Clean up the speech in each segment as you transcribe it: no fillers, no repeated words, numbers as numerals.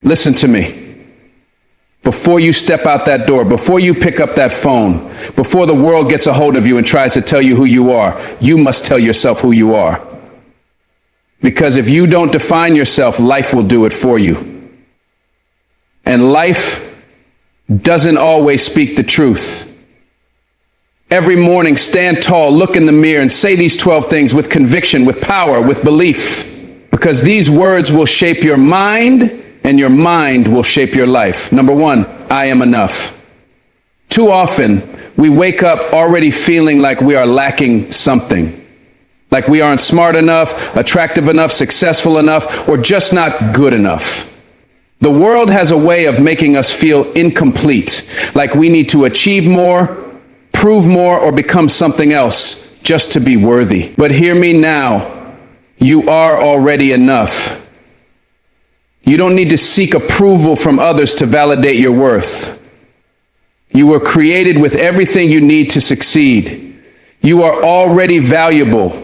Listen to me. Before you step out that door, before you pick up that phone, before the world gets a hold of you and tries to tell you who you are, you must tell yourself who you are. Because if you don't define yourself, life will do it for you. And life doesn't always speak the truth. Every morning, stand tall, look in the mirror, and say these 12 things with conviction, with power, with belief. Because these words will shape your mind, and your mind will shape your life. Number one, I am enough. Too often, we wake up already feeling like we are lacking something. Like we aren't smart enough, attractive enough, successful enough, or just not good enough. The world has a way of making us feel incomplete, like we need to achieve more, prove more, or become something else just to be worthy. But hear me now, you are already enough. You don't need to seek approval from others to validate your worth. You were created with everything you need to succeed. You are already valuable,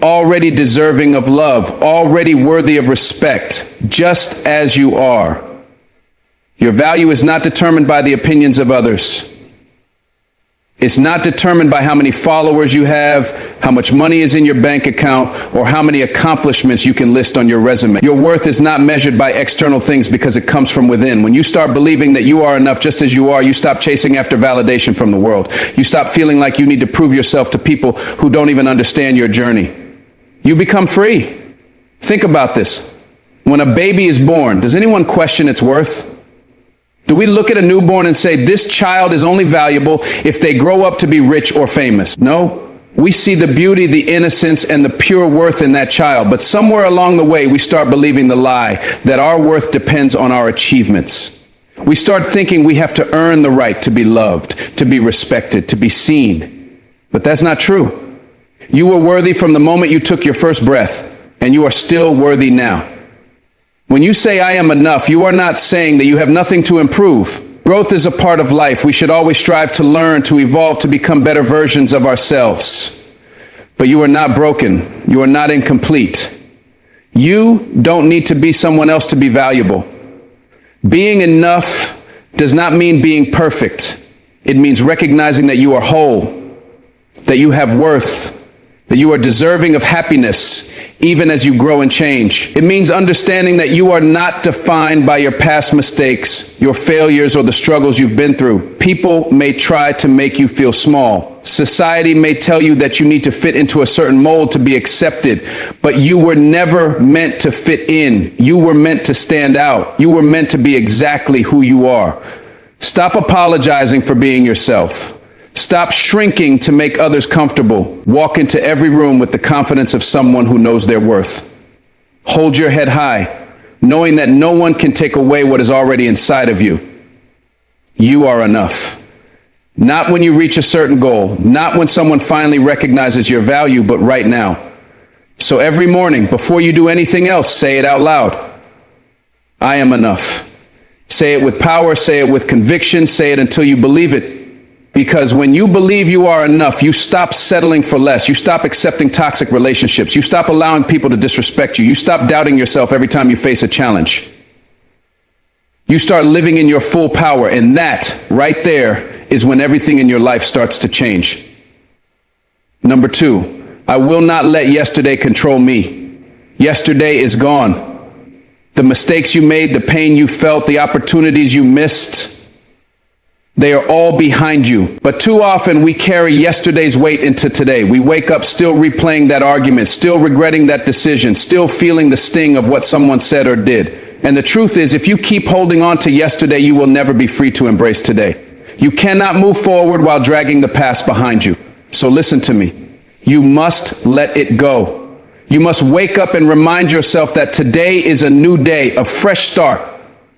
already deserving of love, already worthy of respect, just as you are. Your value is not determined by the opinions of others. It's not determined by how many followers you have, how much money is in your bank account, or how many accomplishments you can list on your resume. Your worth is not measured by external things because it comes from within. When you start believing that you are enough just as you are, you stop chasing after validation from the world. You stop feeling like you need to prove yourself to people who don't even understand your journey. You become free. Think about this. When a baby is born, does anyone question its worth? Do we look at a newborn and say, this child is only valuable if they grow up to be rich or famous? No, we see the beauty, the innocence, and the pure worth in that child. But somewhere along the way, we start believing the lie that our worth depends on our achievements. We start thinking we have to earn the right to be loved, to be respected, to be seen. But that's not true. You were worthy from the moment you took your first breath, and you are still worthy now. When you say I am enough, you are not saying that you have nothing to improve. Growth is a part of life. We should always strive to learn, to evolve, to become better versions of ourselves. But you are not broken. You are not incomplete. You don't need to be someone else to be valuable. Being enough does not mean being perfect. It means recognizing that you are whole, that you have worth, that you are deserving of happiness, even as you grow and change. It means understanding that you are not defined by your past mistakes, your failures, or the struggles you've been through. People may try to make you feel small. Society may tell you that you need to fit into a certain mold to be accepted, but you were never meant to fit in. You were meant to stand out. You were meant to be exactly who you are. Stop apologizing for being yourself. Stop shrinking to make others comfortable. Walk into every room with the confidence of someone who knows their worth. Hold your head high, knowing that no one can take away what is already inside of you. You are enough. Not when you reach a certain goal, not when someone finally recognizes your value, but right now. So every morning, before you do anything else, say it out loud. I am enough. Say it with power, say it with conviction, say it until you believe it. Because when you believe you are enough, you stop settling for less. You stop accepting toxic relationships. You stop allowing people to disrespect you. You stop doubting yourself every time you face a challenge. You start living in your full power, and that right there is when everything in your life starts to change. Number two, I will not let yesterday control me. Yesterday is gone. The mistakes you made, the pain you felt, the opportunities you missed, they are all behind you. But too often we carry yesterday's weight into today. We wake up still replaying that argument, still regretting that decision, still feeling the sting of what someone said or did. And the truth is, if you keep holding on to yesterday, you will never be free to embrace today. You cannot move forward while dragging the past behind you. So listen to me. You must let it go. You must wake up and remind yourself that today is a new day, a fresh start.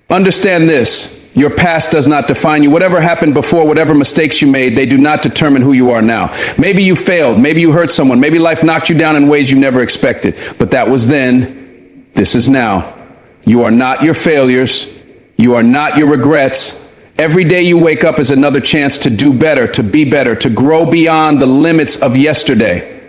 Understand this. Your past does not define you. Whatever happened before, whatever mistakes you made, they do not determine who you are now. Maybe you failed. Maybe you hurt someone. Maybe life knocked you down in ways you never expected. But that was then. This is now. You are not your failures. You are not your regrets. Every day you wake up is another chance to do better, to be better, to grow beyond the limits of yesterday.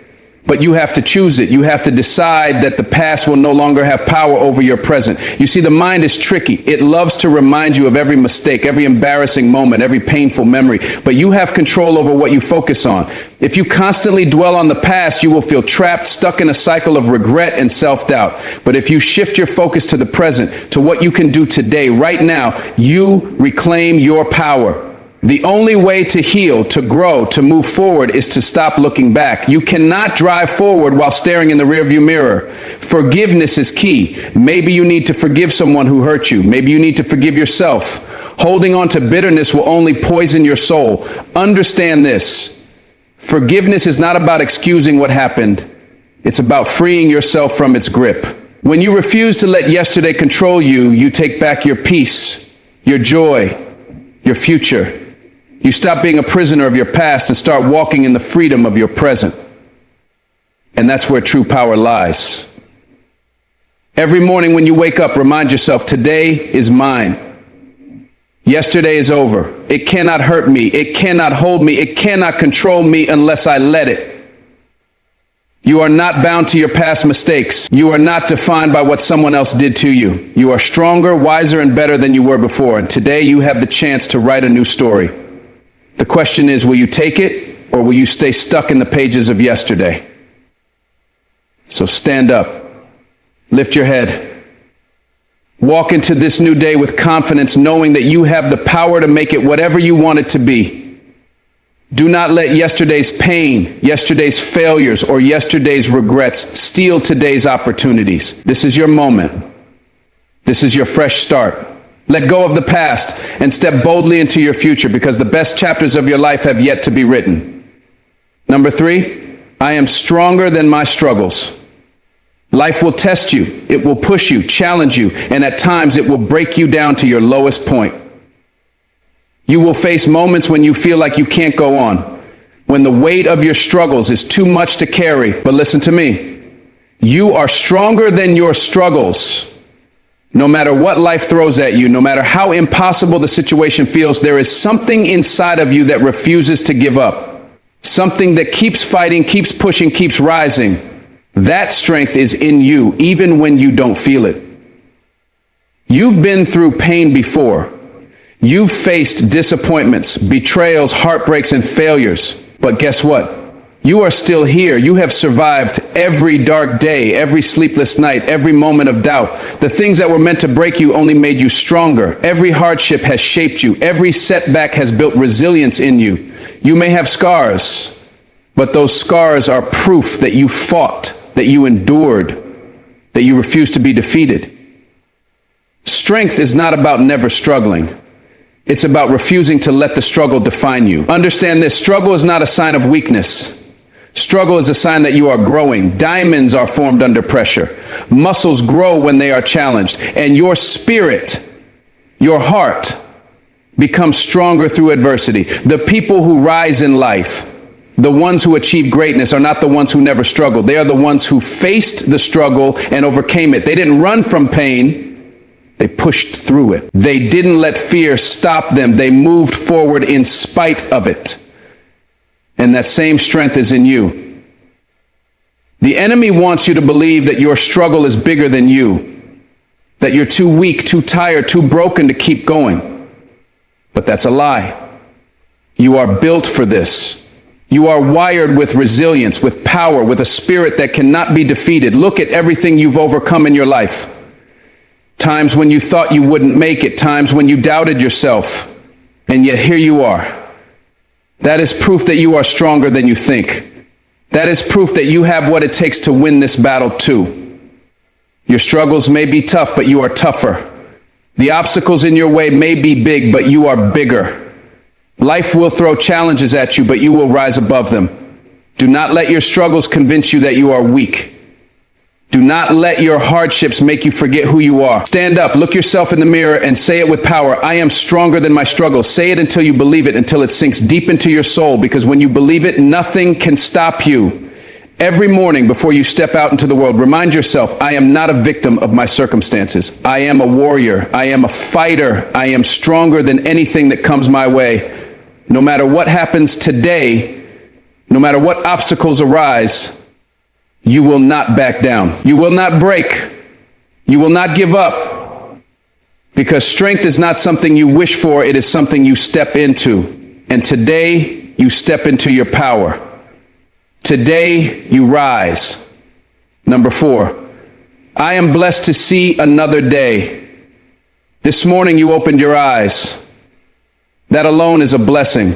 But you have to choose it. You have to decide that the past will no longer have power over your present. You see, the mind is tricky. It loves to remind you of every mistake, every embarrassing moment, every painful memory. But you have control over what you focus on. If you constantly dwell on the past, you will feel trapped, stuck in a cycle of regret and self-doubt. But if you shift your focus to the present, to what you can do today, right now, you reclaim your power. The only way to heal, to grow, to move forward is to stop looking back. You cannot drive forward while staring in the rearview mirror. Forgiveness is key. Maybe you need to forgive someone who hurt you. Maybe you need to forgive yourself. Holding on to bitterness will only poison your soul. Understand this. Forgiveness is not about excusing what happened. It's about freeing yourself from its grip. When you refuse to let yesterday control you, you take back your peace, your joy, your future. You stop being a prisoner of your past and start walking in the freedom of your present. And that's where true power lies. Every morning when you wake up, remind yourself, today is mine. Yesterday is over. It cannot hurt me. It cannot hold me. It cannot control me unless I let it. You are not bound to your past mistakes. You are not defined by what someone else did to you. You are stronger, wiser, and better than you were before. And today you have the chance to write a new story. The question is, will you take it or will you stay stuck in the pages of yesterday? So stand up, lift your head, walk into this new day with confidence, knowing that you have the power to make it whatever you want it to be. Do not let yesterday's pain, yesterday's failures, or yesterday's regrets steal today's opportunities. This is your moment. This is your fresh start. Let go of the past and step boldly into your future, because the best chapters of your life have yet to be written. Number 3, I am stronger than my struggles. Life will test you. It will push you, challenge you, and at times it will break you down to your lowest point. You will face moments when you feel like you can't go on, when the weight of your struggles is too much to carry. But listen to me. You are stronger than your struggles. No matter what life throws at you, no matter how impossible the situation feels, there is something inside of you that refuses to give up. Something that keeps fighting, keeps pushing, keeps rising. That strength is in you, even when you don't feel it. You've been through pain before. You've faced disappointments, betrayals, heartbreaks, and failures. But guess what? You are still here. You have survived every dark day, every sleepless night, every moment of doubt. The things that were meant to break you only made you stronger. Every hardship has shaped you. Every setback has built resilience in you. You may have scars, but those scars are proof that you fought, that you endured, that you refused to be defeated. Strength is not about never struggling. It's about refusing to let the struggle define you. Understand this: struggle is not a sign of weakness. Struggle is a sign that you are growing. Diamonds are formed under pressure. Muscles grow when they are challenged. And your spirit, your heart, becomes stronger through adversity. The people who rise in life, the ones who achieve greatness, are not the ones who never struggled. They are the ones who faced the struggle and overcame it. They didn't run from pain. They pushed through it. They didn't let fear stop them. They moved forward in spite of it. And that same strength is in you. The enemy wants you to believe that your struggle is bigger than you, that you're too weak, too tired, too broken to keep going. But that's a lie. You are built for this. You are wired with resilience, with power, with a spirit that cannot be defeated. Look at everything you've overcome in your life. Times when you thought you wouldn't make it, times when you doubted yourself, and yet here you are. That is proof that you are stronger than you think. That is proof that you have what it takes to win this battle too. Your struggles may be tough, but you are tougher. The obstacles in your way may be big, but you are bigger. Life will throw challenges at you, but you will rise above them. Do not let your struggles convince you that you are weak. Do not let your hardships make you forget who you are. Stand up, look yourself in the mirror, and say it with power. I am stronger than my struggles. Say it until you believe it, until it sinks deep into your soul, because when you believe it, nothing can stop you. Every morning before you step out into the world, remind yourself, I am not a victim of my circumstances. I am a warrior. I am a fighter. I am stronger than anything that comes my way. No matter what happens today, no matter what obstacles arise, You will not back down. You will not break. You will not give up. Because strength is not something you wish for, it is something you step into. And today, you step into your power. Today, you rise. Number 4, I am blessed to see another day. This morning, you opened your eyes. That alone is a blessing.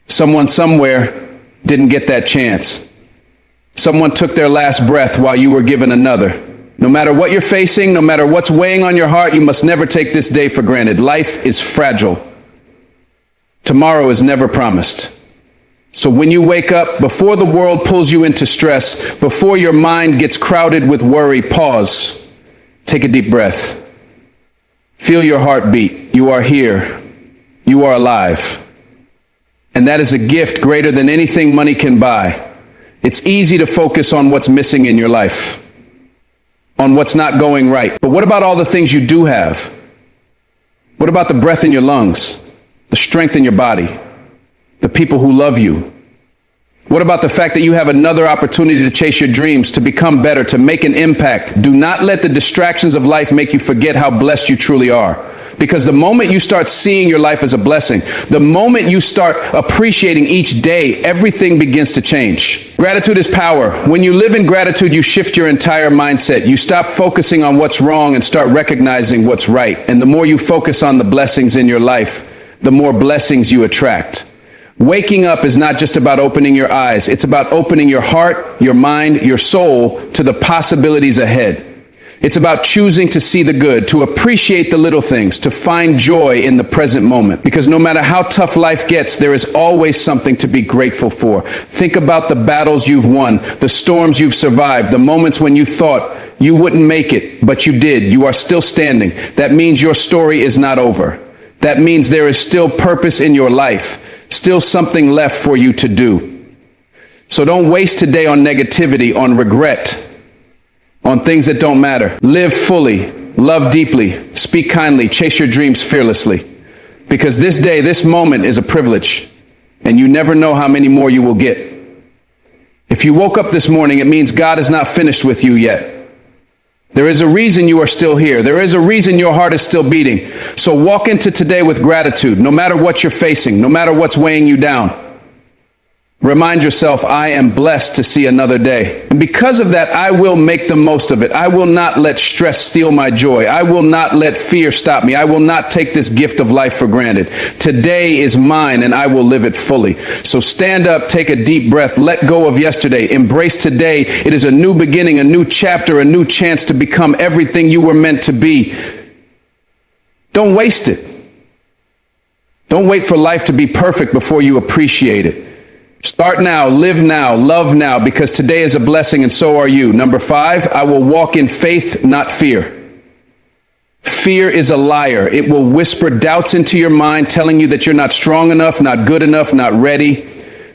Someone somewhere didn't get that chance. Someone took their last breath while you were given another. No matter what you're facing, no matter what's weighing on your heart, you must never take this day for granted. Life is fragile. Tomorrow is never promised. So when you wake up, before the world pulls you into stress, before your mind gets crowded with worry, pause. Take a deep breath. Feel your heart beat. You are here. You are alive. And that is a gift greater than anything money can buy. It's easy to focus on what's missing in your life, on what's not going right. But what about all the things you do have? What about the breath in your lungs, the strength in your body, the people who love you? What about the fact that you have another opportunity to chase your dreams, to become better, to make an impact? Do not let the distractions of life make you forget how blessed you truly are. Because the moment you start seeing your life as a blessing, the moment you start appreciating each day, everything begins to change. Gratitude is power. When you live in gratitude, you shift your entire mindset. You stop focusing on what's wrong and start recognizing what's right. And the more you focus on the blessings in your life, the more blessings you attract. Waking up is not just about opening your eyes. It's about opening your heart, your mind, your soul to the possibilities ahead. It's about choosing to see the good, to appreciate the little things, to find joy in the present moment. Because no matter how tough life gets, there is always something to be grateful for. Think about the battles you've won, the storms you've survived, the moments when you thought you wouldn't make it, but you did. You are still standing. That means your story is not over. That means there is still purpose in your life, still something left for you to do. So don't waste today on negativity, on regret, on things that don't matter. Live fully, love deeply, speak kindly, chase your dreams fearlessly. Because this day, this moment is a privilege, and you never know how many more you will get. If you woke up this morning, it means God is not finished with you yet. There is a reason you are still here. There is a reason your heart is still beating. So walk into today with gratitude, no matter what you're facing, no matter what's weighing you down. Remind yourself, I am blessed to see another day. And because of that, I will make the most of it. I will not let stress steal my joy. I will not let fear stop me. I will not take this gift of life for granted. Today is mine and I will live it fully. So stand up, take a deep breath, let go of yesterday, embrace today. It is a new beginning, a new chapter, a new chance to become everything you were meant to be. Don't waste it. Don't wait for life to be perfect before you appreciate it. Start now, live now, love now, because today is a blessing and so are you. Number 5, I will walk in faith, not fear. Fear is a liar. It will whisper doubts into your mind, telling you that you're not strong enough, not good enough, not ready.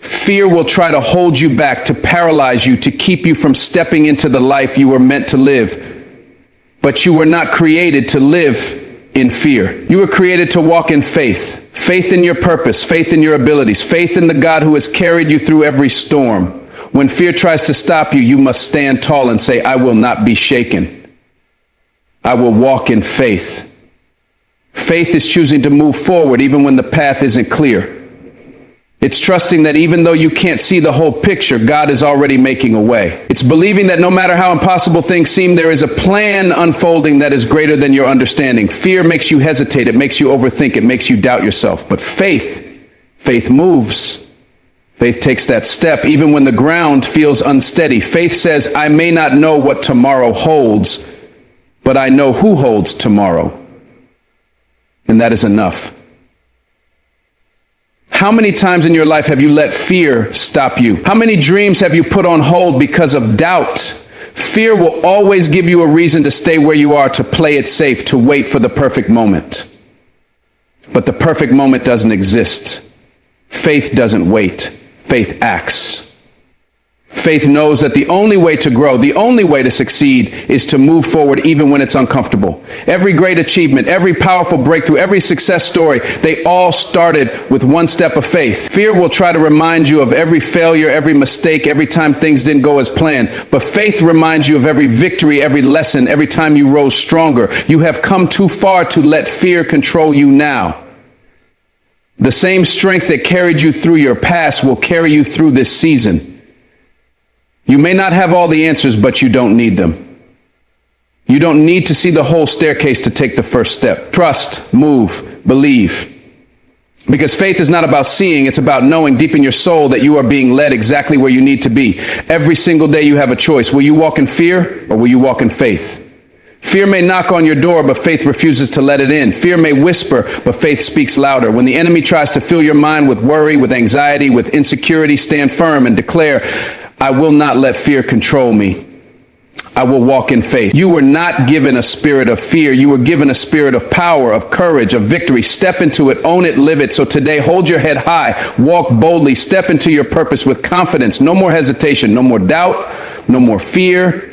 Fear will try to hold you back, to paralyze you, to keep you from stepping into the life you were meant to live. But you were not created to live in fear. You were created to walk in faith. Faith in your purpose, faith in your abilities, faith in the God who has carried you through every storm. When fear tries to stop you, you must stand tall and say, I will not be shaken. I will walk in faith. Faith is choosing to move forward even when the path isn't clear. It's trusting that even though you can't see the whole picture, God is already making a way. It's believing that no matter how impossible things seem, there is a plan unfolding that is greater than your understanding. Fear makes you hesitate. It makes you overthink. It makes you doubt yourself. But faith moves. Faith takes that step even when the ground feels unsteady. Faith says, I may not know what tomorrow holds, but I know who holds tomorrow. And that is enough. How many times in your life have you let fear stop you? How many dreams have you put on hold because of doubt? Fear will always give you a reason to stay where you are, to play it safe, to wait for the perfect moment. But the perfect moment doesn't exist. Faith doesn't wait. Faith acts. Faith knows that the only way to grow, the only way to succeed, is to move forward even when it's uncomfortable. Every great achievement, every powerful breakthrough, every success story, they all started with one step of faith. Fear will try to remind you of every failure, every mistake, every time things didn't go as planned. But faith reminds you of every victory, every lesson, every time you rose stronger. You have come too far to let fear control you now. The same strength that carried you through your past will carry you through this season. You may not have all the answers, but you don't need them. You don't need to see the whole staircase to take the first step. Trust, move, believe. Because faith is not about seeing, it's about knowing deep in your soul that you are being led exactly where you need to be. Every single day you have a choice. Will you walk in fear or will you walk in faith? Fear may knock on your door, but faith refuses to let it in. Fear may whisper, but faith speaks louder. When the enemy tries to fill your mind with worry, with anxiety, with insecurity, stand firm and declare, I will not let fear control me. I will walk in faith. You were not given a spirit of fear. You were given a spirit of power, of courage, of victory. Step into it, own it, live it. So today, hold your head high, walk boldly, step into your purpose with confidence. No more hesitation, no more doubt, no more fear.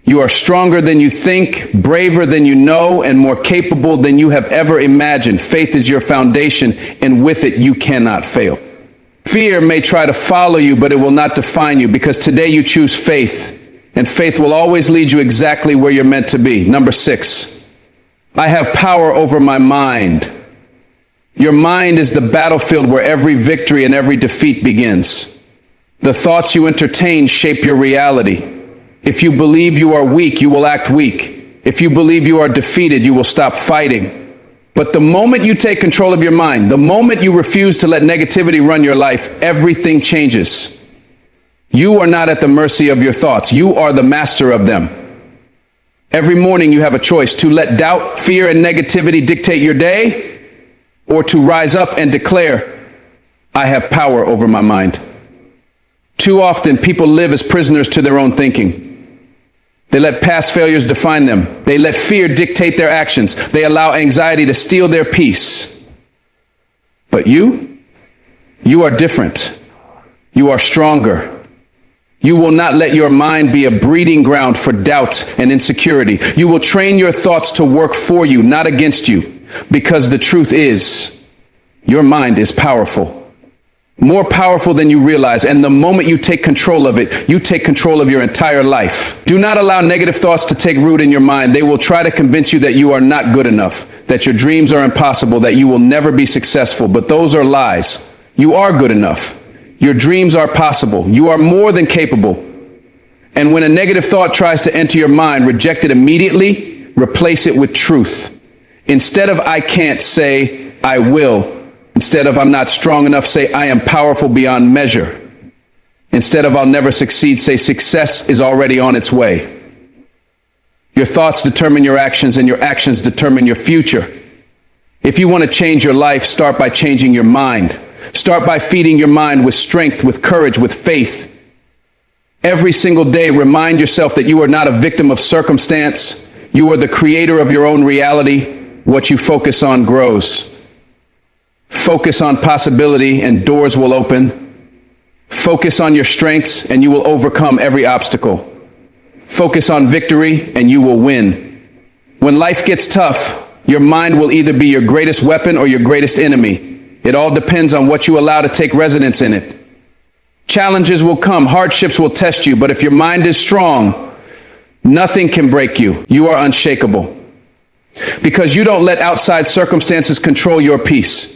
You are stronger than you think, braver than you know, and more capable than you have ever imagined. Faith is your foundation, and with it, you cannot fail. Fear may try to follow you, but it will not define you, because today you choose faith, and faith will always lead you exactly where you're meant to be. Number 6, I have power over my mind. Your mind is the battlefield where every victory and every defeat begins. The thoughts you entertain shape your reality. If you believe you are weak, you will act weak. If you believe you are defeated, you will stop fighting. But the moment you take control of your mind, the moment you refuse to let negativity run your life, everything changes. You are not at the mercy of your thoughts. You are the master of them. Every morning you have a choice to let doubt, fear, and negativity dictate your day, or to rise up and declare, I have power over my mind. Too often people live as prisoners to their own thinking. They let past failures define them. They let fear dictate their actions. They allow anxiety to steal their peace. But you are different. You are stronger. You will not let your mind be a breeding ground for doubt and insecurity. You will train your thoughts to work for you, not against you. Because the truth is, your mind is powerful. More powerful than you realize, and the moment you take control of it, you take control of your entire life. Do not allow negative thoughts to take root in your mind. They will try to convince you that you are not good enough, that your dreams are impossible, that you will never be successful. But those are lies. You are good enough. Your dreams are possible. You are more than capable. And when a negative thought tries to enter your mind, reject it immediately, replace it with truth. Instead of I can't, say I will. Instead of I'm not strong enough, say I am powerful beyond measure. Instead of I'll never succeed, say success is already on its way. Your thoughts determine your actions, and your actions determine your future. If you want to change your life, start by changing your mind. Start by feeding your mind with strength, with courage, with faith. Every single day, remind yourself that you are not a victim of circumstance. You are the creator of your own reality. What you focus on grows. Focus on possibility and doors will open. Focus on your strengths and you will overcome every obstacle. Focus on victory and you will win. When life gets tough, your mind will either be your greatest weapon or your greatest enemy. It all depends on what you allow to take residence in it. Challenges will come, hardships will test you, but if your mind is strong, nothing can break you. You are unshakable. Because you don't let outside circumstances control your peace.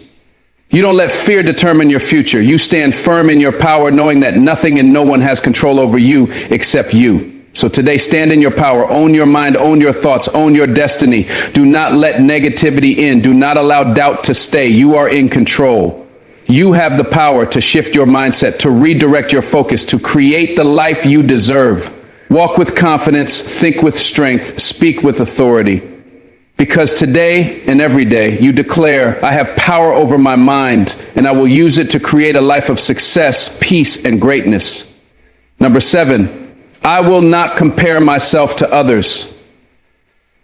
You don't let fear determine your future. You stand firm in your power, knowing that nothing and no one has control over you except you. So today, stand in your power, own your mind, own your thoughts, own your destiny. Do not let negativity in. Do not allow doubt to stay. You are in control. You have the power to shift your mindset, to redirect your focus, to create the life you deserve. Walk with confidence, think with strength, speak with authority. Because today and every day you declare, I have power over my mind, and I will use it to create a life of success, peace, and greatness. Number 7, I will not compare myself to others.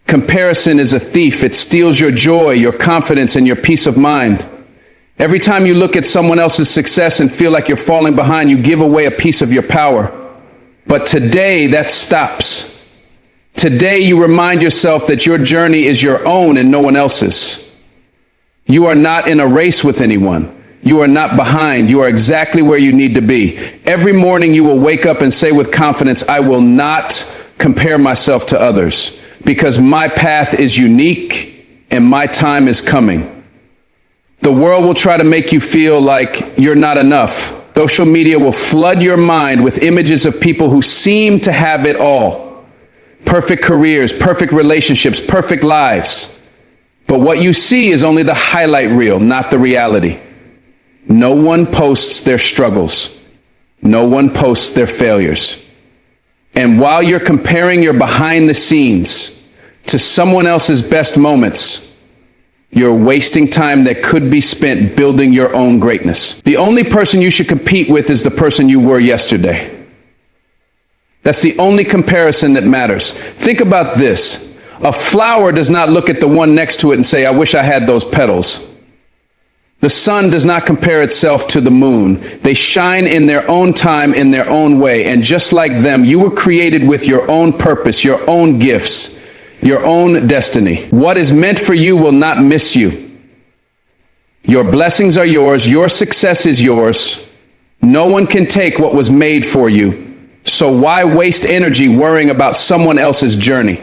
Comparison is a thief. It steals your joy, your confidence, and your peace of mind. Every time you look at someone else's success and feel like you're falling behind, you give away a piece of your power. But today that stops. Today you remind yourself that your journey is your own and no one else's. You are not in a race with anyone. You are not behind. You are exactly where you need to be. Every morning you will wake up and say with confidence, I will not compare myself to others because my path is unique and my time is coming. The world will try to make you feel like you're not enough. Social media will flood your mind with images of people who seem to have it all. Perfect careers, perfect relationships, perfect lives. But what you see is only the highlight reel, not the reality. No one posts their struggles. No one posts their failures. And while you're comparing your behind the scenes to someone else's best moments, you're wasting time that could be spent building your own greatness. The only person you should compete with is the person you were yesterday. That's the only comparison that matters. Think about this. A flower does not look at the one next to it and say, I wish I had those petals. The sun does not compare itself to the moon. They shine in their own time, in their own way. And just like them, you were created with your own purpose, your own gifts, your own destiny. What is meant for you will not miss you. Your blessings are yours. Your success is yours. No one can take what was made for you. So why waste energy worrying about someone else's journey?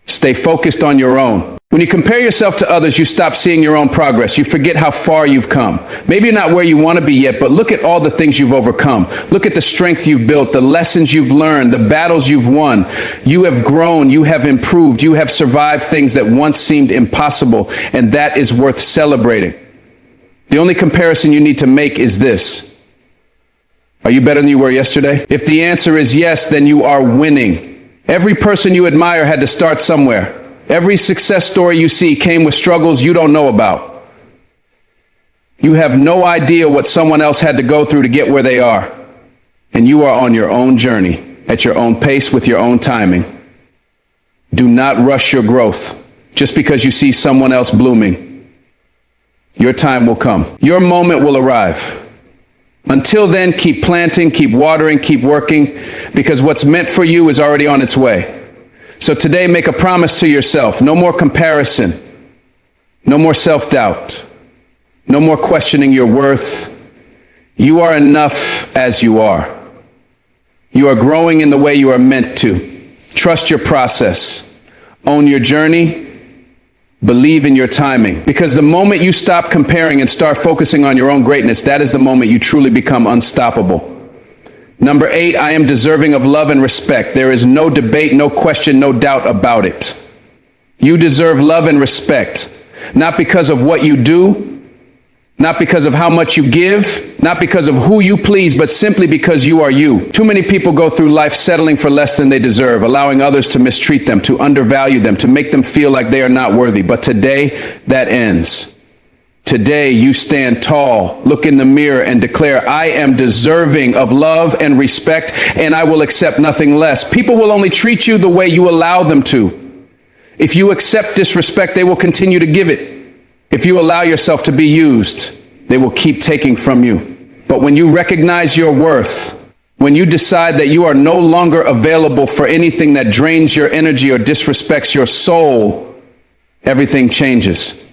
Stay focused on your own. When you compare yourself to others, you stop seeing your own progress. You forget how far you've come. Maybe you're not where you want to be yet, but look at all the things you've overcome. Look at the strength you've built, the lessons you've learned, the battles you've won. You have grown, you have improved, you have survived things that once seemed impossible, and that is worth celebrating. The only comparison you need to make is this. Are you better than you were yesterday? If the answer is yes, then you are winning. Every person you admire had to start somewhere. Every success story you see came with struggles you don't know about. You have no idea what someone else had to go through to get where they are. And you are on your own journey, at your own pace, with your own timing. Do not rush your growth just because you see someone else blooming. Your time will come. Your moment will arrive. Until then, keep planting, keep watering, keep working, because what's meant for you is already on its way. So today, make a promise to yourself. No more comparison. No more self-doubt. No more questioning your worth. You are enough as you are. You are growing in the way you are meant to. Trust your process. Own your journey. Believe in your timing. Because the moment you stop comparing and start focusing on your own greatness, that is the moment you truly become unstoppable. Number 8, I am deserving of love and respect. There is no debate, no question, no doubt about it. You deserve love and respect, not because of what you do, not because of how much you give, not because of who you please, but simply because you are you. Too many people go through life settling for less than they deserve, allowing others to mistreat them, to undervalue them, to make them feel like they are not worthy. But today, that ends. Today, you stand tall, look in the mirror, and declare, I am deserving of love and respect, and I will accept nothing less. People will only treat you the way you allow them to. If you accept disrespect, they will continue to give it. If you allow yourself to be used, they will keep taking from you. But when you recognize your worth, when you decide that you are no longer available for anything that drains your energy or disrespects your soul, everything changes.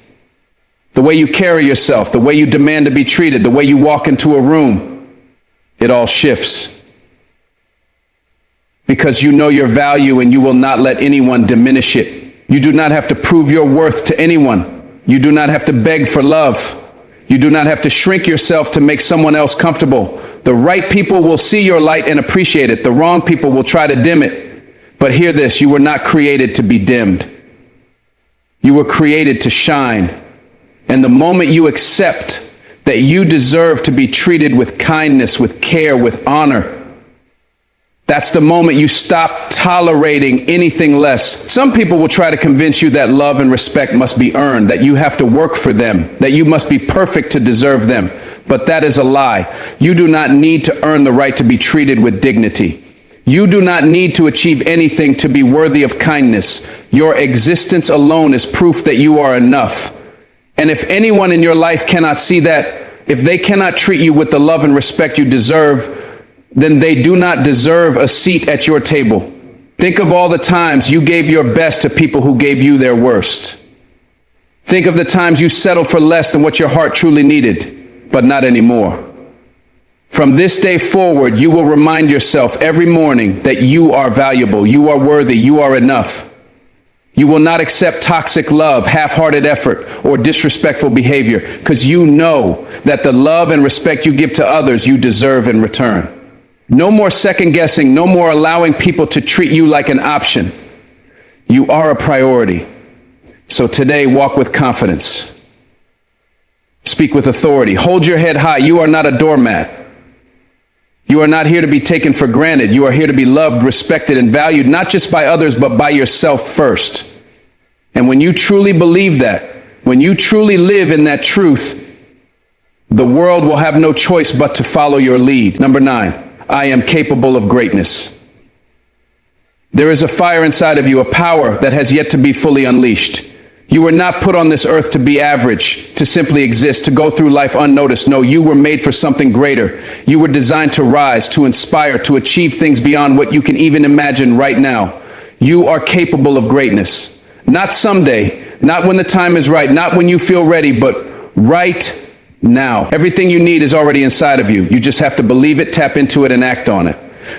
The way you carry yourself, the way you demand to be treated, the way you walk into a room, it all shifts. Because you know your value and you will not let anyone diminish it. You do not have to prove your worth to anyone. You do not have to beg for love. You do not have to shrink yourself to make someone else comfortable. The right people will see your light and appreciate it. The wrong people will try to dim it. But hear this, you were not created to be dimmed. You were created to shine. And the moment you accept that you deserve to be treated with kindness, with care, with honor, that's the moment you stop tolerating anything less. Some people will try to convince you that love and respect must be earned, that you have to work for them, that you must be perfect to deserve them. But that is a lie. You do not need to earn the right to be treated with dignity. You do not need to achieve anything to be worthy of kindness. Your existence alone is proof that you are enough. And if anyone in your life cannot see that, if they cannot treat you with the love and respect you deserve, then they do not deserve a seat at your table. Think of all the times you gave your best to people who gave you their worst. Think of the times you settled for less than what your heart truly needed, but not anymore. From this day forward, you will remind yourself every morning that you are valuable, you are worthy, you are enough. You will not accept toxic love, half-hearted effort, or disrespectful behavior, because you know that the love and respect you give to others, you deserve in return. No more second guessing, no more allowing people to treat you like an option. You are a priority. So today, walk with confidence. Speak with authority. Hold your head high. You are not a doormat. You are not here to be taken for granted. You are here to be loved, respected, and valued, not just by others, but by yourself first. And when you truly believe that, when you truly live in that truth, the world will have no choice but to follow your lead. Number 9, I am capable of greatness. There is a fire inside of you, a power that has yet to be fully unleashed. You were not put on this earth to be average, to simply exist, to go through life unnoticed. No, you were made for something greater. You were designed to rise, to inspire, to achieve things beyond what you can even imagine right now. You are capable of greatness. Not someday, not when the time is right, not when you feel ready, but right now. Everything you need is already inside of you. You just have to believe it, tap into it, and act on it.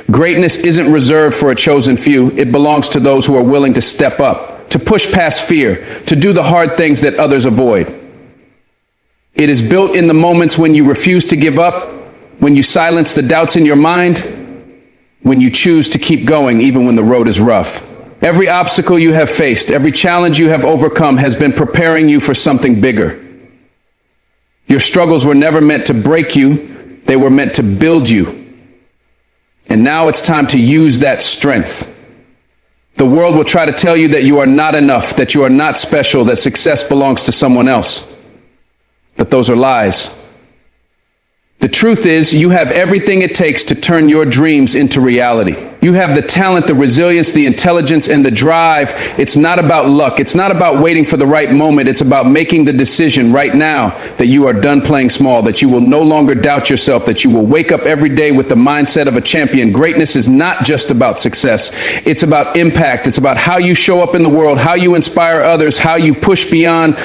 Greatness isn't reserved for a chosen few. It belongs to those who are willing to step up, to push past fear, to do the hard things that others avoid. It is built in the moments when you refuse to give up, when you silence the doubts in your mind, when you choose to keep going even when the road is rough. Every obstacle you have faced, every challenge you have overcome has been preparing you for something bigger. Your struggles were never meant to break you, they were meant to build you. And now it's time to use that strength. The world will try to tell you that you are not enough, that you are not special, that success belongs to someone else. But those are lies. The truth is, you have everything it takes to turn your dreams into reality. You have the talent, the resilience, the intelligence, and the drive. It's not about luck. It's not about waiting for the right moment. It's about making the decision right now that you are done playing small, that you will no longer doubt yourself, that you will wake up every day with the mindset of a champion. Greatness is not just about success. It's about impact. It's about how you show up in the world, how you inspire others, how you push beyond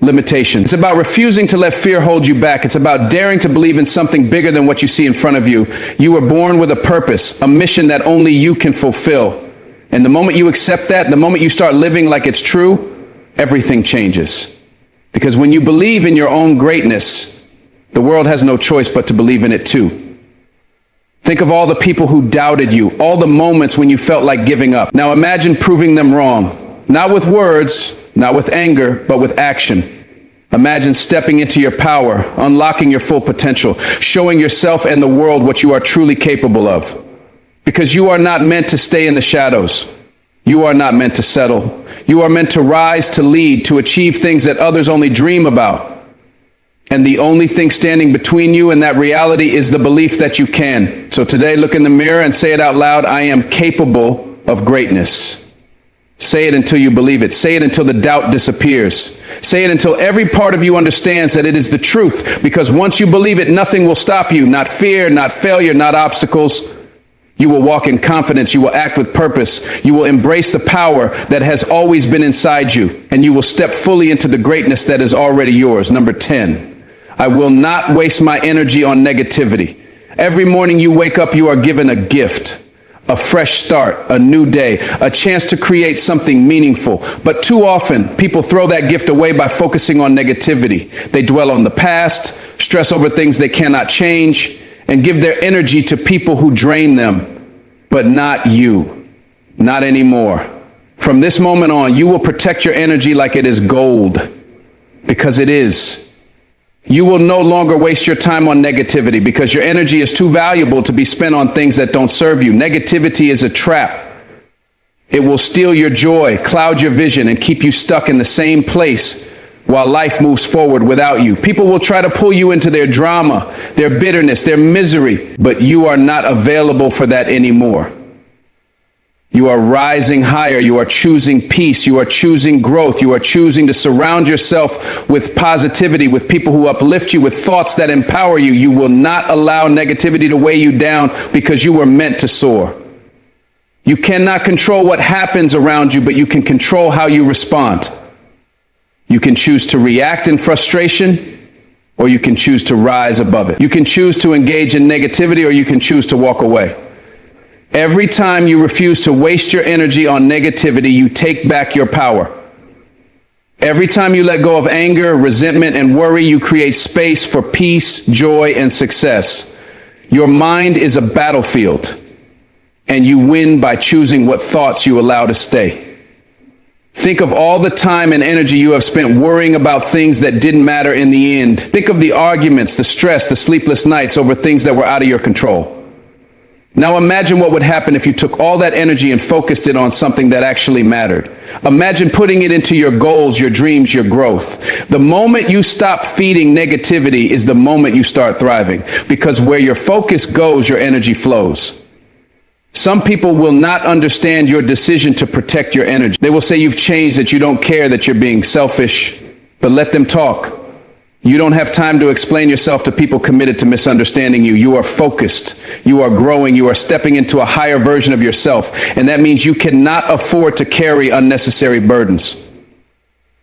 limitation. It's about refusing to let fear hold you back. It's about daring to believe in something bigger than what you see in front of you. You were born with a purpose, a mission that only you can fulfill. And the moment you accept that, the moment you start living like it's true, everything changes. Because when you believe in your own greatness, the world has no choice but to believe in it too. Think of all the people who doubted you, all the moments when you felt like giving up. Now imagine proving them wrong, not with words, not with anger, but with action. Imagine stepping into your power, unlocking your full potential, showing yourself and the world what you are truly capable of. Because you are not meant to stay in the shadows. You are not meant to settle. You are meant to rise, to lead, to achieve things that others only dream about. And the only thing standing between you and that reality is the belief that you can. So today, look in the mirror and say it out loud. I am capable of greatness. Say it until you believe it. Say it until the doubt disappears. Say it until every part of you understands that it is the truth. Because once you believe it, nothing will stop you. Not fear, not failure, not obstacles. You will walk in confidence. You will act with purpose. You will embrace the power that has always been inside you. And you will step fully into the greatness that is already yours. Number 10, I will not waste my energy on negativity. Every morning you wake up, you are given a gift. A fresh start, a new day, a chance to create something meaningful. But too often, people throw that gift away by focusing on negativity. They dwell on the past, stress over things they cannot change, and give their energy to people who drain them. But not you. Not anymore. From this moment on, you will protect your energy like it is gold. Because it is. You will no longer waste your time on negativity because your energy is too valuable to be spent on things that don't serve you. Negativity is a trap. It will steal your joy, cloud your vision, and keep you stuck in the same place while life moves forward without you. People will try to pull you into their drama, their bitterness, their misery, but you are not available for that anymore. You are rising higher. You are choosing peace. You are choosing growth. You are choosing to surround yourself with positivity, with people who uplift you, with thoughts that empower you. You will not allow negativity to weigh you down because you were meant to soar. You cannot control what happens around you, but you can control how you respond. You can choose to react in frustration, or you can choose to rise above it. You can choose to engage in negativity, or you can choose to walk away. Every time you refuse to waste your energy on negativity, you take back your power. Every time you let go of anger, resentment, and worry, you create space for peace, joy, and success. Your mind is a battlefield, and you win by choosing what thoughts you allow to stay. Think of all the time and energy you have spent worrying about things that didn't matter in the end. Think of the arguments, the stress, the sleepless nights over things that were out of your control. Now imagine what would happen if you took all that energy and focused it on something that actually mattered. Imagine putting it into your goals, your dreams, your growth. The moment you stop feeding negativity is the moment you start thriving, because where your focus goes, your energy flows. Some people will not understand your decision to protect your energy. They will say you've changed, that you don't care, that you're being selfish, but let them talk. You don't have time to explain yourself to people committed to misunderstanding you. You are focused. You are growing. You are stepping into a higher version of yourself. And that means you cannot afford to carry unnecessary burdens.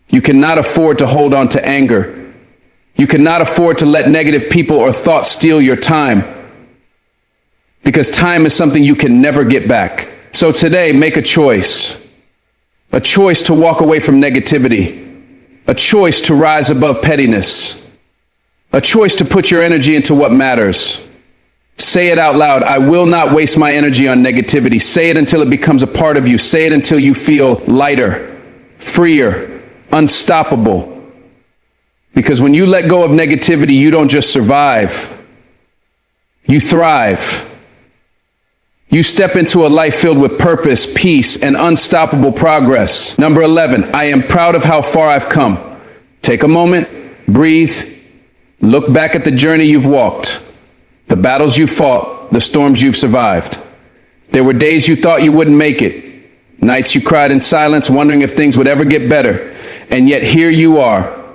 You cannot afford to hold on to anger. You cannot afford to let negative people or thoughts steal your time, because time is something you can never get back. So today, make a choice to walk away from negativity. A choice to rise above pettiness. A choice to put your energy into what matters. Say it out loud. I will not waste my energy on negativity. Say it until it becomes a part of you. Say it until you feel lighter, freer, unstoppable. Because when you let go of negativity, you don't just survive. You thrive. You step into a life filled with purpose, peace, and unstoppable progress. Number 11, I am proud of how far I've come. Take a moment, breathe, look back at the journey you've walked, the battles you fought, the storms you've survived. There were days you thought you wouldn't make it, nights you cried in silence, wondering if things would ever get better. And yet here you are,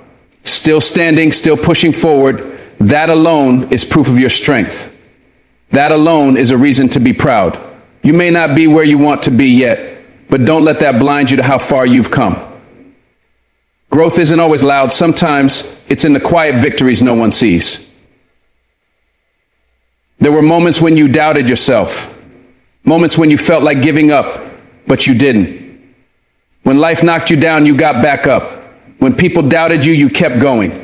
still standing, still pushing forward. That alone is proof of your strength. That alone is a reason to be proud. You may not be where you want to be yet, but don't let that blind you to how far you've come. Growth isn't always loud. Sometimes it's in the quiet victories no one sees. There were moments when you doubted yourself, moments when you felt like giving up, but you didn't. When life knocked you down, you got back up. When people doubted you, you kept going.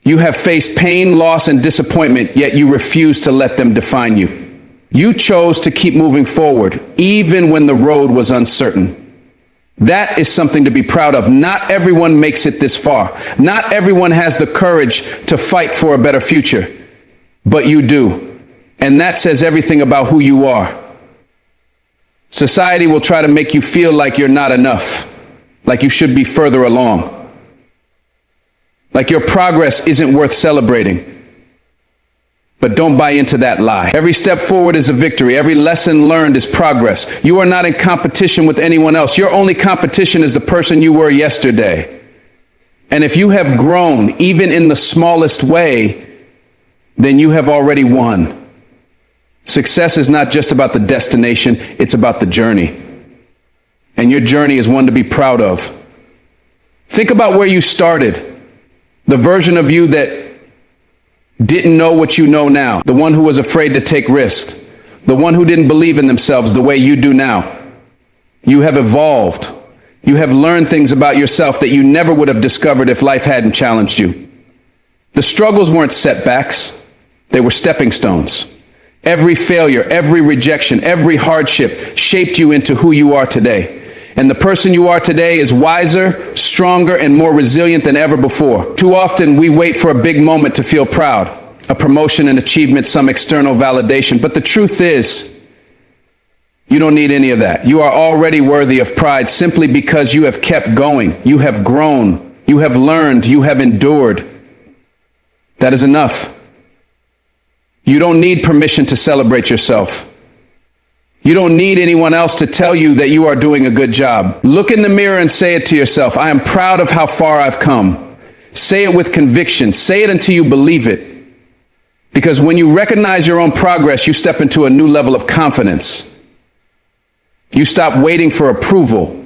You have faced pain, loss, and disappointment, yet you refuse to let them define you. You chose to keep moving forward, even when the road was uncertain. That is something to be proud of. Not everyone makes it this far. Not everyone has the courage to fight for a better future, but you do. And that says everything about who you are. Society will try to make you feel like you're not enough, like you should be further along, like your progress isn't worth celebrating. But don't buy into that lie. Every step forward is a victory. Every lesson learned is progress. You are not in competition with anyone else. Your only competition is the person you were yesterday. And if you have grown, even in the smallest way, then you have already won. Success is not just about the destination, it's about the journey. And your journey is one to be proud of. Think about where you started. The version of you that didn't know what you know now, the one who was afraid to take risks, the one who didn't believe in themselves the way you do now. You have evolved. You have learned things about yourself that you never would have discovered if life hadn't challenged you. The struggles weren't setbacks, they were stepping stones. Every failure, every rejection, every hardship shaped you into who you are today. And the person you are today is wiser, stronger, and more resilient than ever before. Too often we wait for a big moment to feel proud, a promotion, an achievement, some external validation. But the truth is, you don't need any of that. You are already worthy of pride simply because you have kept going. You have grown. You have learned. You have endured. That is enough. You don't need permission to celebrate yourself. You don't need anyone else to tell you that you are doing a good job. Look in the mirror and say it to yourself. I am proud of how far I've come. Say it with conviction. Say it until you believe it. Because when you recognize your own progress, you step into a new level of confidence. You stop waiting for approval.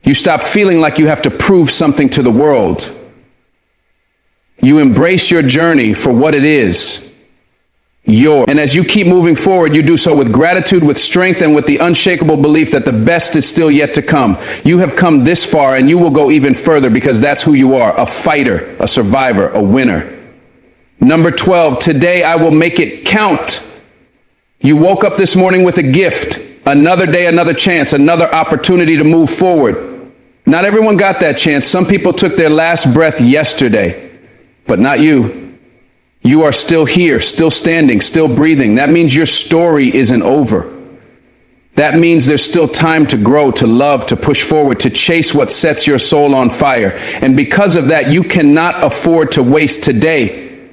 You stop feeling like you have to prove something to the world. You embrace your journey for what it is. And as you keep moving forward, you do so with gratitude, with strength, and with the unshakable belief that the best is still yet to come. You have come this far, and you will go even further, because that's who you are: a fighter, a survivor, a winner. Number 12, today I will make it count. You woke up this morning with a gift, another day, another chance, another opportunity to move forward. Not everyone got that chance. Some people took their last breath yesterday, but not you. You are still here, still standing, still breathing. That means your story isn't over. That means there's still time to grow, to love, to push forward, to chase what sets your soul on fire. And because of that, you cannot afford to waste today.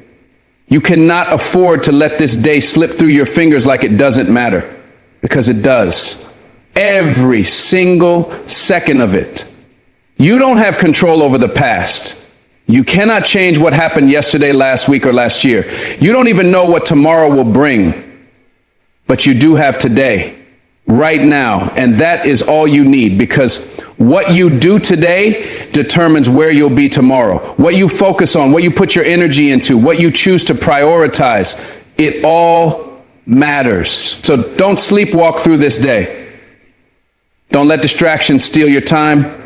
You cannot afford to let this day slip through your fingers like it doesn't matter, because it does. Every single second of it. You don't have control over the past. You cannot change what happened yesterday, last week, or last year. You don't even know what tomorrow will bring, but you do have today, right now, and that is all you need, because what you do today determines where you'll be tomorrow. What you focus on, what you put your energy into, what you choose to prioritize, it all matters. So don't sleepwalk through this day. Don't let distractions steal your time.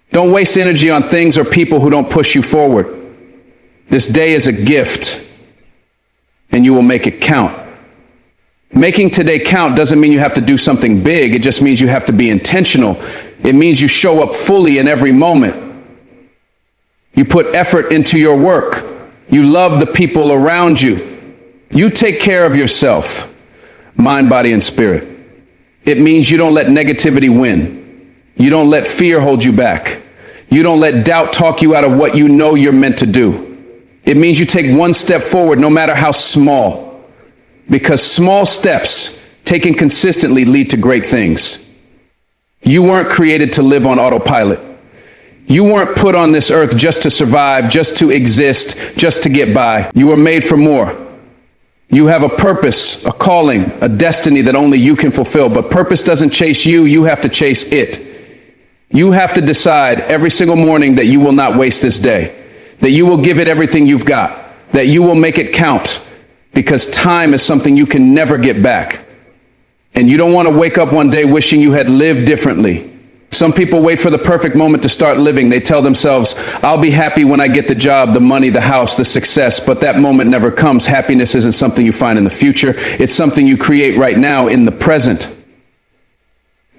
Don't waste energy on things or people who don't push you forward. This day is a gift, and you will make it count. Making today count doesn't mean you have to do something big. It just means you have to be intentional. It means you show up fully in every moment. You put effort into your work. You love the people around you. You take care of yourself, mind, body, and spirit. It means you don't let negativity win. You don't let fear hold you back. You don't let doubt talk you out of what you know you're meant to do. It means you take one step forward, no matter how small, because small steps taken consistently lead to great things. You weren't created to live on autopilot. You weren't put on this earth just to survive, just to exist, just to get by. You were made for more. You have a purpose, a calling, a destiny that only you can fulfill. But purpose doesn't chase you, you have to chase it. You have to decide every single morning that you will not waste this day, that you will give it everything you've got, that you will make it count, because time is something you can never get back. And you don't want to wake up one day wishing you had lived differently. Some people wait for the perfect moment to start living. They tell themselves, I'll be happy when I get the job, the money, the house, the success, but that moment never comes. Happiness isn't something you find in the future. It's something you create right now in the present.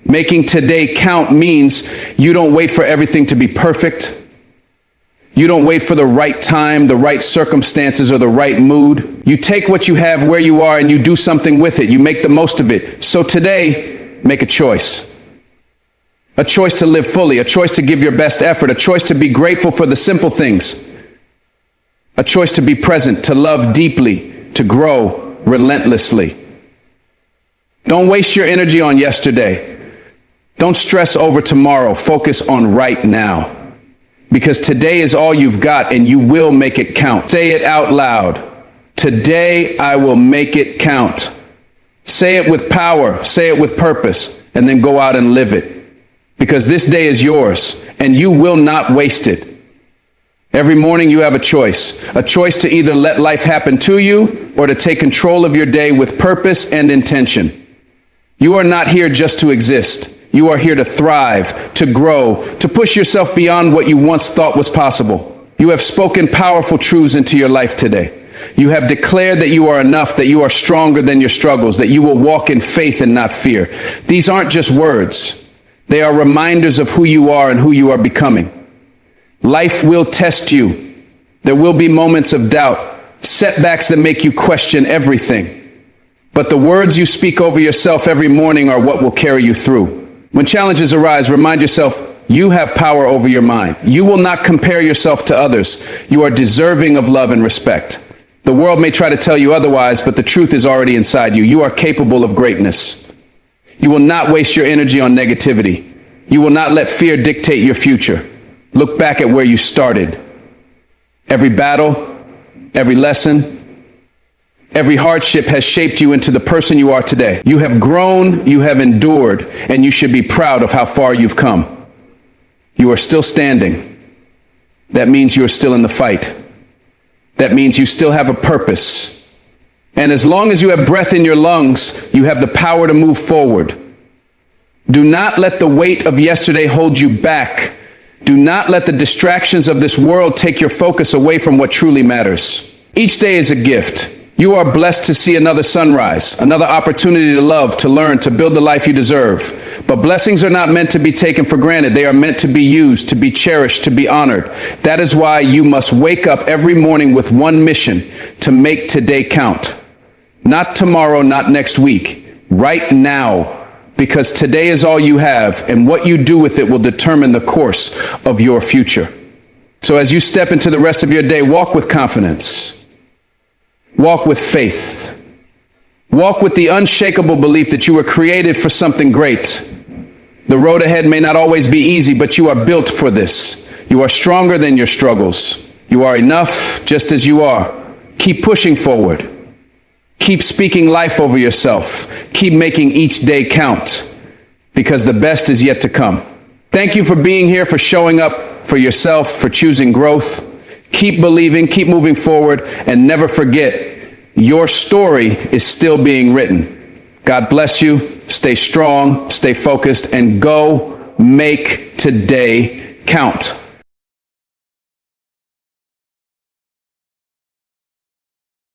Making today count means you don't wait for everything to be perfect. You don't wait for the right time, the right circumstances, or the right mood. You take what you have where you are and you do something with it. You make the most of it. So today, make a choice. A choice to live fully, a choice to give your best effort, a choice to be grateful for the simple things, a choice to be present, to love deeply, to grow relentlessly. Don't waste your energy on yesterday. Don't stress over tomorrow. Focus on right now, because today is all you've got, and you will make it count. Say it out loud. Today I will make it count. Say it with power, say it with purpose, and then go out and live it, because this day is yours and you will not waste it. Every morning you have a choice to either let life happen to you or to take control of your day with purpose and intention. You are not here just to exist. You are here to thrive, to grow, to push yourself beyond what you once thought was possible. You have spoken powerful truths into your life today. You have declared that you are enough, that you are stronger than your struggles, that you will walk in faith and not fear. These aren't just words. They are reminders of who you are and who you are becoming. Life will test you. There will be moments of doubt, setbacks that make you question everything. But the words you speak over yourself every morning are what will carry you through. When challenges arise, remind yourself, you have power over your mind. You will not compare yourself to others. You are deserving of love and respect. The world may try to tell you otherwise, but the truth is already inside you. You are capable of greatness. You will not waste your energy on negativity. You will not let fear dictate your future. Look back at where you started. Every battle, every lesson, every hardship has shaped you into the person you are today. You have grown, you have endured, and you should be proud of how far you've come. You are still standing. That means you are still in the fight. That means you still have a purpose. And as long as you have breath in your lungs, you have the power to move forward. Do not let the weight of yesterday hold you back. Do not let the distractions of this world take your focus away from what truly matters. Each day is a gift. You are blessed to see another sunrise, another opportunity to love, to learn, to build the life you deserve. But blessings are not meant to be taken for granted. They are meant to be used, to be cherished, to be honored. That is why you must wake up every morning with one mission: to make today count. Not tomorrow, not next week, right now, because today is all you have, and what you do with it will determine the course of your future. So as you step into the rest of your day, walk with confidence. Walk with faith. Walk with the unshakable belief that you were created for something great. The road ahead may not always be easy, but you are built for this. You are stronger than your struggles. You are enough just as you are. Keep pushing forward. Keep speaking life over yourself. Keep making each day count, because the best is yet to come. Thank you for being here, for showing up for yourself, for choosing growth. Keep believing, keep moving forward, and never forget, your story is still being written. God bless you. Stay strong, stay focused, and go make today count.